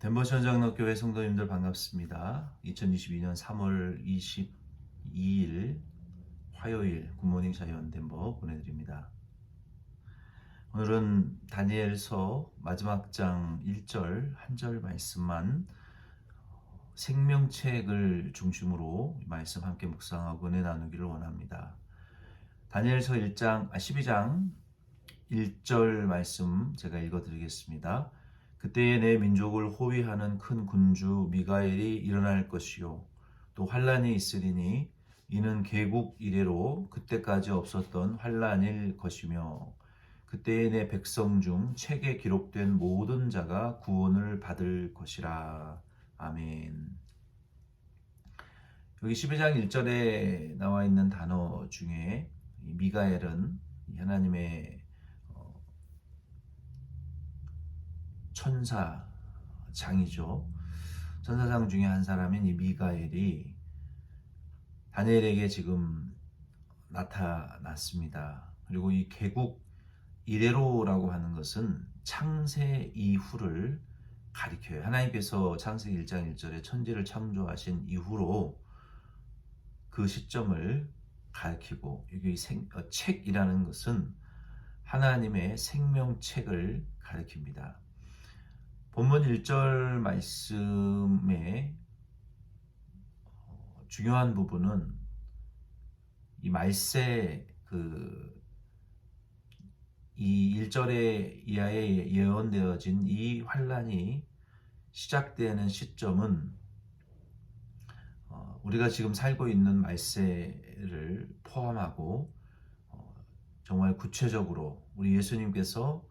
덴버시 장로교회 성도님들 반갑습니다. 2022년 3월 22일 화요일 굿모닝 자연 덴버 보내드립니다. 오늘은 다니엘서 마지막 장 1절 한 절 말씀만 생명책을 중심으로 말씀 함께 묵상하고 은혜 나누기를 원합니다. 다니엘서 12장 1절 말씀 제가 읽어드리겠습니다. 그때에 내 민족을 호위하는 큰 군주 미가엘이 일어날 것이요 또 환란이 있으리니 이는 개국 이래로 그때까지 없었던 환란일 것이며 그때에 내 백성 중 책에 기록된 모든 자가 구원을 받을 것이라. 아멘. 여기 12장 1절에 나와 있는 단어 중에 미가엘은 하나님의 천사장이죠. 천사장 중에 한 사람인 이 미가엘이 다니엘에게 지금 나타났습니다. 그리고 이 개국 이래로라고 하는 것은 창세 이후를 가리켜요. 하나님께서 창세기 1장 1절에 천지를 창조하신 이후로 그 시점을 가리키고, 여기 책이라는 것은 하나님의 생명책을 가리킵니다. 본문 1절 말씀의 중요한 부분은 이 말세 이 1절에 이하에 예언되어진 이 환란이 시작되는 시점은 우리가 지금 살고 있는 말세를 포함하고 정말 구체적으로 우리 예수님께서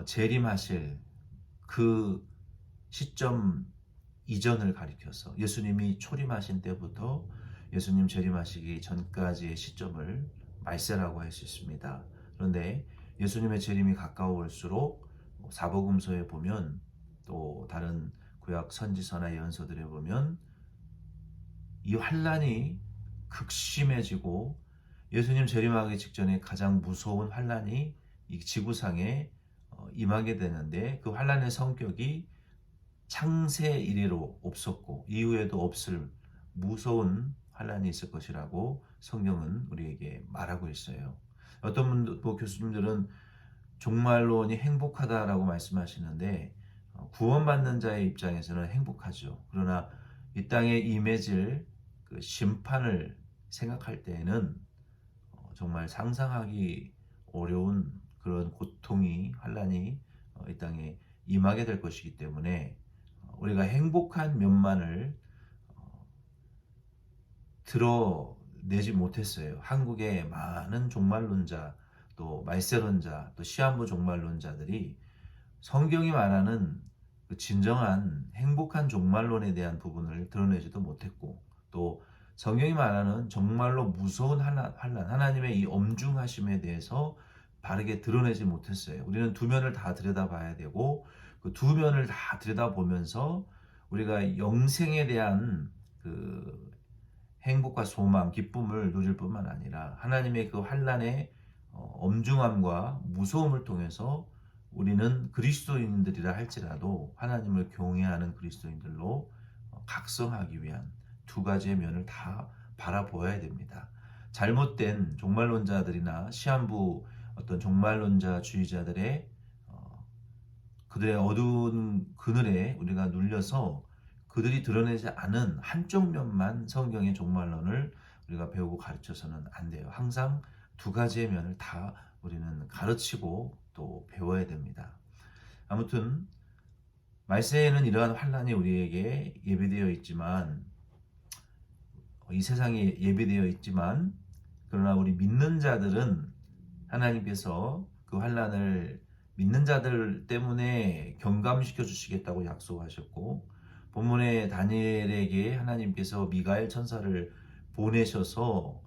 재림하실 그 시점 이전을 가리켜서 예수님이 초림하신 때부터 예수님 재림하시기 전까지의 시점을 말세라고 할 수 있습니다. 그런데 예수님의 재림이 가까워올수록 사복음서에 보면 또 다른 구약 선지서나 예언서들에 보면 이 환란이 극심해지고 예수님 재림하기 직전에 가장 무서운 환란이 이 지구상에 임하게 되는데, 그 환란의 성격이 창세 이래로 없었고 이후에도 없을 무서운 환란이 있을 것이라고 성경은 우리에게 말하고 있어요. 어떤 교수님들은 종말론이 행복하다라고 말씀하시는데 구원받는 자의 입장에서는 행복하죠. 그러나 이 땅에 임해질 그 심판을 생각할 때에는 정말 상상하기 어려운 그런 고통이, 환란이 이 땅에 임하게 될 것이기 때문에 우리가 행복한 면만을 드러내지 못했어요. 한국의 많은 종말론자, 또 말세론자, 또 시한부 종말론자들이 성경이 말하는 그 진정한 행복한 종말론에 대한 부분을 드러내지도 못했고, 또 성경이 말하는 정말로 무서운 환란, 하나님의 이 엄중하심에 대해서 바르게 드러내지 못했어요. 우리는 두 면을 다 들여다봐야 되고, 그 두 면을 다 들여다보면서 우리가 영생에 대한 그 행복과 소망, 기쁨을 누릴 뿐만 아니라 하나님의 그 환란의 엄중함과 무서움을 통해서 우리는 그리스도인들이라 할지라도 하나님을 경외하는 그리스도인들로 각성하기 위한 두 가지의 면을 다 바라보아야 됩니다. 잘못된 종말론자들이나 시한부 어떤 종말론자 주의자들의 그들의 어두운 그늘에 우리가 눌려서 그들이 드러내지 않은 한쪽 면만 성경의 종말론을 우리가 배우고 가르쳐서는 안 돼요. 항상 두 가지의 면을 다 우리는 가르치고 또 배워야 됩니다. 아무튼 말세에는 이러한 환란이 우리에게 예비되어 있지만, 이 세상에 예비되어 있지만, 그러나 우리 믿는 자들은 하나님께서 그 환란을 믿는 자들 때문에 경감시켜 주시겠다고 약속하셨고, 본문의 다니엘에게 하나님께서 미가엘 천사를 보내셔서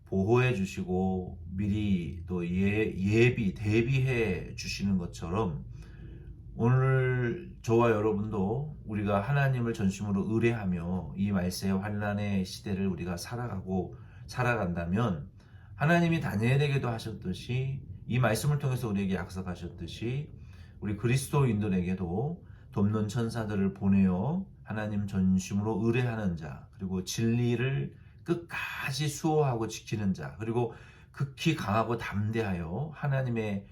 보호해 주시고 미리 또 대비해 주시는 것처럼, 오늘 저와 여러분도 우리가 하나님을 전심으로 의뢰하며 이 말세의 환란의 시대를 우리가 살아간다면, 하나님이 다니엘에게도 하셨듯이, 이 말씀을 통해서 우리에게 약속하셨듯이 우리 그리스도인들에게도 돕는 천사들을 보내어 하나님 전심으로 의뢰하는 자, 그리고 진리를 끝까지 수호하고 지키는 자, 그리고 극히 강하고 담대하여 하나님의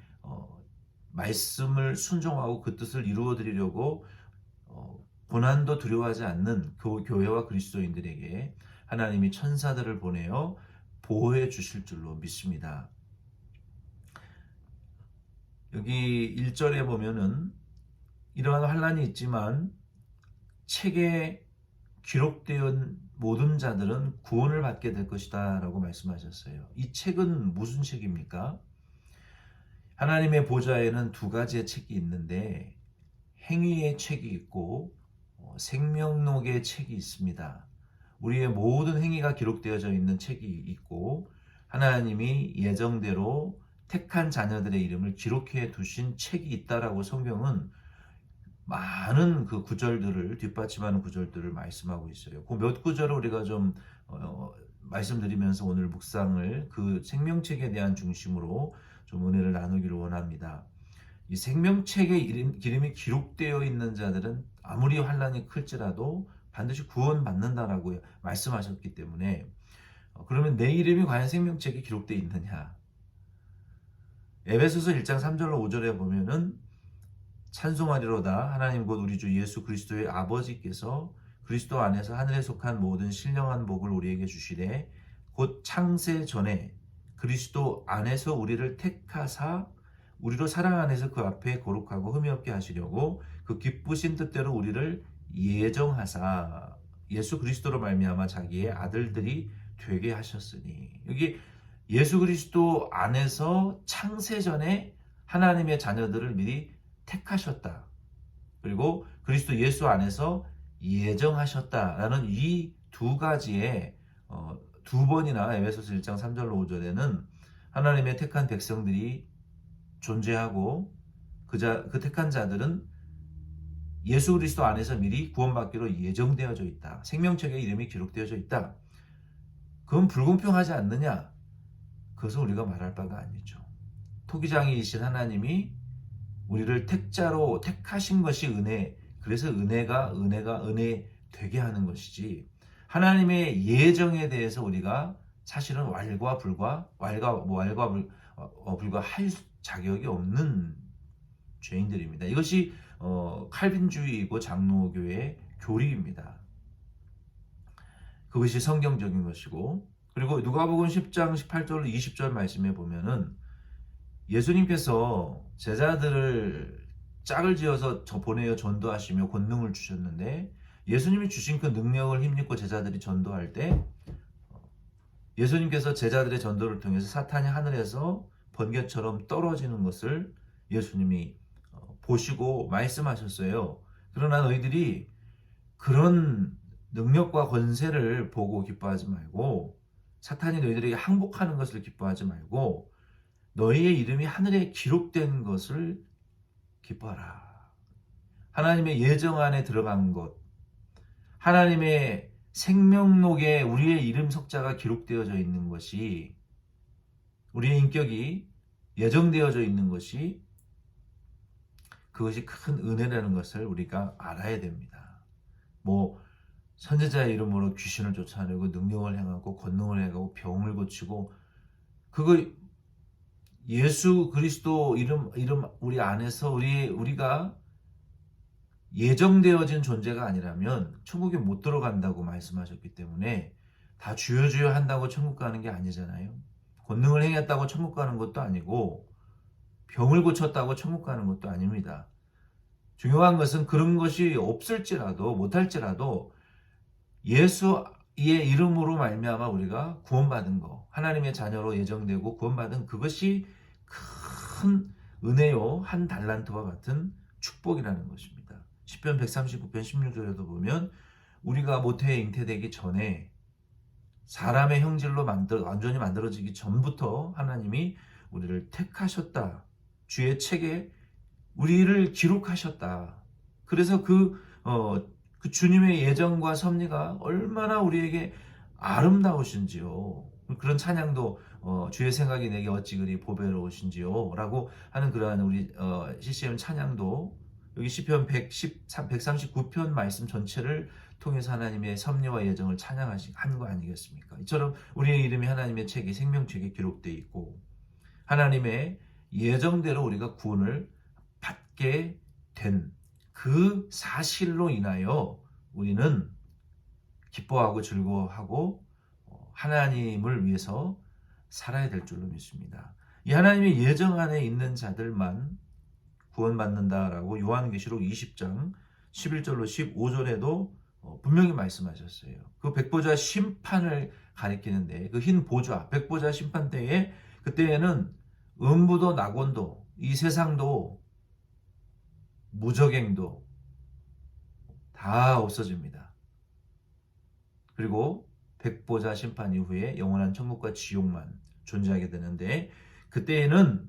말씀을 순종하고 그 뜻을 이루어 드리려고 고난도 두려워하지 않는 교회와 그리스도인들에게 하나님이 천사들을 보내어 보호해 주실 줄로 믿습니다. 여기 1절에 보면은 이러한 환난이 있지만 책에 기록된 모든 자들은 구원을 받게 될 것이다 라고 말씀하셨어요. 이 책은 무슨 책입니까? 하나님의 보좌에는 두 가지의 책이 있는데 행위의 책이 있고 생명록의 책이 있습니다. 우리의 모든 행위가 기록되어져 있는 책이 있고 하나님이 예정대로 택한 자녀들의 이름을 기록해 두신 책이 있다라고 성경은 많은 그 구절들을 뒷받침하는 구절들을 말씀하고 있어요. 그 몇 구절을 우리가 좀 말씀드리면서 오늘 묵상을 그 생명책에 대한 중심으로 좀 은혜를 나누기를 원합니다. 이 생명책에 이름이 기록되어 있는 자들은 아무리 환난이 클지라도 반드시 구원받는다라고 말씀하셨기 때문에 그러면 내 이름이 과연 생명책에 기록되어 있느냐? 에베소서 1장 3절로 5절에 보면은 찬송하리로다 하나님 곧 우리 주 예수 그리스도의 아버지께서 그리스도 안에서 하늘에 속한 모든 신령한 복을 우리에게 주시되 곧 창세 전에 그리스도 안에서 우리를 택하사 우리로 사랑 안에서 그 앞에 거룩하고 흠이 없게 하시려고 그 기쁘신 뜻대로 우리를 예정하사 예수 그리스도로 말미암아 자기의 아들들이 되게 하셨으니, 여기 예수 그리스도 안에서 창세 전에 하나님의 자녀들을 미리 택하셨다. 그리고 그리스도 예수 안에서 예정하셨다라는 이 두 가지의 두 번이나 에베소서 1장 3절로 5절에는 하나님의 택한 백성들이 존재하고 그 택한 자들은 예수 그리스도 안에서 미리 구원받기로 예정되어져 있다. 생명책에 이름이 기록되어져 있다. 그건 불공평하지 않느냐? 그것은 우리가 말할 바가 아니죠. 토기장이이신 하나님이 우리를 택자로 택하신 것이 은혜, 그래서 은혜가 은혜 되게 하는 것이지, 하나님의 예정에 대해서 우리가 사실은 왈과 불과 할 자격이 없는 죄인들입니다. 이것이 칼빈주의이고 장로교의 교리입니다. 그것이 성경적인 것이고, 그리고 누가복음 10장 18절 20절 말씀에 보면은 예수님께서 제자들을 짝을 지어서 보내어 전도하시며 권능을 주셨는데, 예수님이 주신 그 능력을 힘입고 제자들이 전도할 때 예수님께서 제자들의 전도를 통해서 사탄이 하늘에서 번개처럼 떨어지는 것을 예수님이 보시고 말씀하셨어요. 그러나 너희들이 그런 능력과 권세를 보고 기뻐하지 말고, 사탄이 너희들에게 항복하는 것을 기뻐하지 말고 너희의 이름이 하늘에 기록된 것을 기뻐하라. 하나님의 예정 안에 들어간 것, 하나님의 생명록에 우리의 이름 석자가 기록되어져 있는 것이, 우리의 인격이 예정되어져 있는 것이, 그것이 큰 은혜라는 것을 우리가 알아야 됩니다. 선지자의 이름으로 귀신을 쫓아내고 능력을 행하고 권능을 행하고 병을 고치고, 그거 예수 그리스도 이름 우리 안에서 우리가 예정되어진 존재가 아니라면 천국에 못 들어간다고 말씀하셨기 때문에, 다 주여 주여 한다고 천국 가는 게 아니잖아요. 권능을 행했다고 천국 가는 것도 아니고 병을 고쳤다고 천국 가는 것도 아닙니다. 중요한 것은 그런 것이 없을지라도 못할지라도 예수의 이름으로 말미암아 우리가 구원받은 거, 하나님의 자녀로 예정되고 구원받은 그것이 큰 은혜요, 한 달란트와 같은 축복이라는 것입니다. 시편 139편 16절에도 보면 우리가 모태에 잉태되기 전에 사람의 형질로 완전히 만들어지기 전부터 하나님이 우리를 택하셨다. 주의 책에 우리를 기록하셨다. 그래서 그 주님의 예정과 섭리가 얼마나 우리에게 아름다우신지요. 그런 찬양도 주의 생각이 내게 어찌 그리 보배로우신지요 라고 하는 그러한 우리 CCM 찬양도 여기 시편 139편 말씀 전체를 통해서 하나님의 섭리와 예정을 찬양한 거 아니겠습니까? 이처럼 우리의 이름이 하나님의 책에 생명책에 기록되어 있고 하나님의 예정대로 우리가 구원을 받게 된 그 사실로 인하여 우리는 기뻐하고 즐거워하고 하나님을 위해서 살아야 될 줄로 믿습니다. 이 하나님의 예정 안에 있는 자들만 구원받는다라고 요한계시록 20장 11절로 15절에도 분명히 말씀하셨어요. 그 백보자 심판을 가리키는데 그 흰 보좌, 백보자 심판 때에 그때에는 음부도 낙원도 이 세상도 무적행도 다 없어집니다. 그리고 백보자 심판 이후에 영원한 천국과 지옥만 존재하게 되는데 그때에는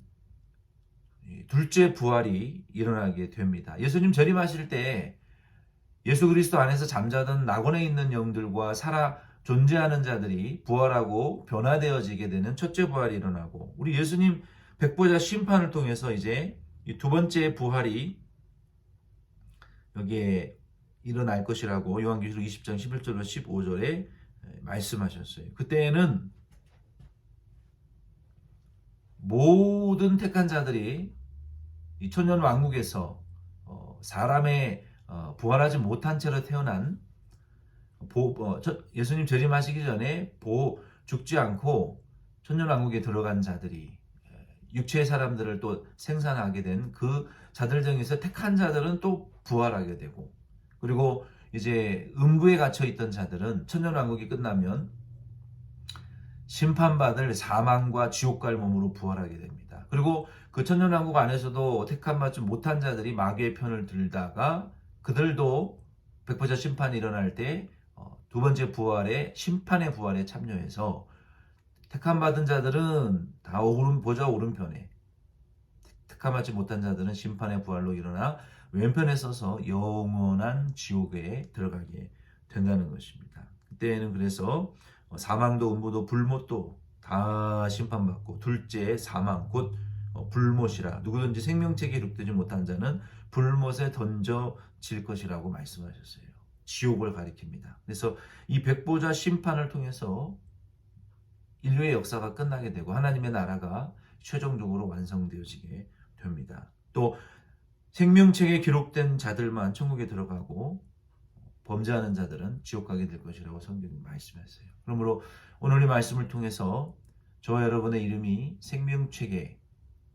둘째 부활이 일어나게 됩니다. 예수님 재림하실 때 예수 그리스도 안에서 잠자던 낙원에 있는 영들과 살아 존재하는 자들이 부활하고 변화되어지게 되는 첫째 부활이 일어나고 우리 예수님 백보자 심판을 통해서 이제 이 두 번째 부활이 여기에 일어날 것이라고 요한계시록 20장 11절로 15절에 말씀하셨어요. 그때에는 모든 택한 자들이 이 천년 왕국에서 사람의 부활하지 못한 채로 태어난 예수님 재림하시기 전에 죽지 않고 천년 왕국에 들어간 자들이 육체의 사람들을 또 생산하게 된 그 자들 중에서 택한 자들은 또 부활하게 되고 그리고 이제 음부에 갇혀 있던 자들은 천년 왕국이 끝나면 심판받을 사망과 지옥 갈 몸으로 부활하게 됩니다. 그리고 그 천년 왕국 안에서도 택함 받지 못한 자들이 마귀의 편을 들다가 그들도 백보자 심판이 일어날 때 두 번째 부활의 심판의 부활에 참여해서 택함 받은 자들은 다 보좌 오른편에 택함 받지 못한 자들은 심판의 부활로 일어나 왼편에 서서 영원한 지옥에 들어가게 된다는 것입니다. 그때는 그래서 사망도 음부도 불못도 다 심판받고 둘째 사망 곧 불못이라 누구든지 생명책에 기록되지 못한 자는 불못에 던져질 것이라고 말씀하셨어요. 지옥을 가리킵니다. 그래서 이 백보자 심판을 통해서 인류의 역사가 끝나게 되고 하나님의 나라가 최종적으로 완성되어지게 됩니다. 또 생명책에 기록된 자들만 천국에 들어가고 범죄하는 자들은 지옥 가게 될 것이라고 성경이 말씀했어요. 그러므로 오늘 이 말씀을 통해서 저와 여러분의 이름이 생명책에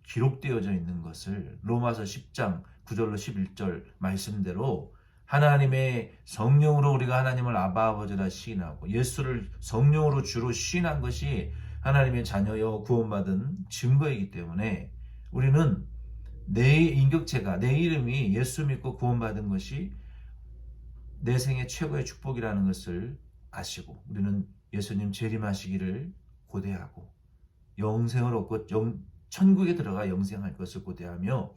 기록되어져 있는 것을 로마서 10장 9절로 11절 말씀대로 하나님의 성령으로 우리가 하나님을 아바 아버지라 시인하고 예수를 성령으로 주로 시인한 것이 하나님의 자녀여 구원받은 증거이기 때문에 우리는 내 인격체가 내 이름이 예수 믿고 구원받은 것이 내 생의 최고의 축복이라는 것을 아시고 우리는 예수님 재림하시기를 고대하고 영생을 얻고 천국에 들어가 영생할 것을 고대하며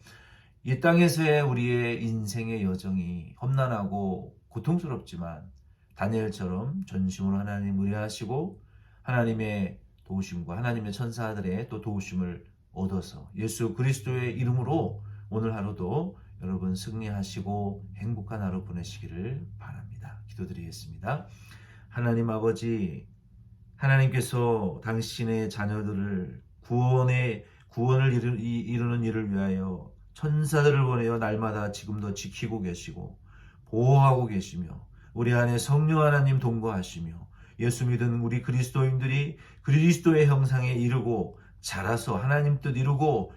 이 땅에서의 우리의 인생의 여정이 험난하고 고통스럽지만 다니엘처럼 전심으로 하나님 의뢰하시고 하나님의 도우심과 하나님의 천사들의 또 도우심을 얻어서 예수 그리스도의 이름으로 오늘 하루도 여러분 승리하시고 행복한 하루 보내시기를 바랍니다. 기도드리겠습니다. 하나님 아버지, 하나님께서 당신의 자녀들을 구원을 이루는 일을 위하여 천사들을 보내어 날마다 지금도 지키고 계시고 보호하고 계시며 우리 안에 성령 하나님 동거하시며 예수 믿은 우리 그리스도인들이 그리스도의 형상에 이르고 자라서 하나님 뜻 이루고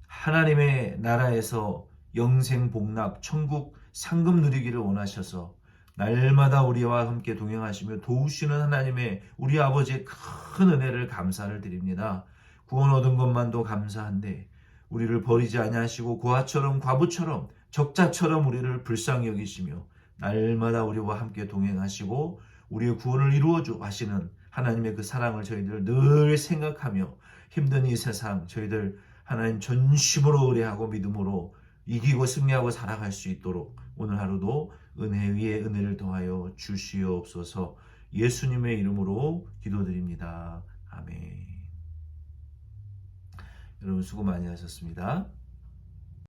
하나님의 나라에서 영생 복락 천국 상급 누리기를 원하셔서 날마다 우리와 함께 동행하시며 도우시는 하나님의 우리 아버지의 큰 은혜를 감사를 드립니다. 구원 얻은 것만도 감사한데 우리를 버리지 아니하시고 고아처럼 과부처럼 적자처럼 우리를 불쌍히 여기시며 날마다 우리와 함께 동행하시고 우리의 구원을 이루어주 하시는 하나님의 그 사랑을 저희들 늘 생각하며 힘든 이 세상 저희들 하나님 전심으로 의뢰하고 믿음으로 이기고 승리하고 살아갈 수 있도록 오늘 하루도 은혜 위에 은혜를 더하여 주시옵소서. 예수님의 이름으로 기도드립니다. 아멘. 여러분 수고 많이 하셨습니다.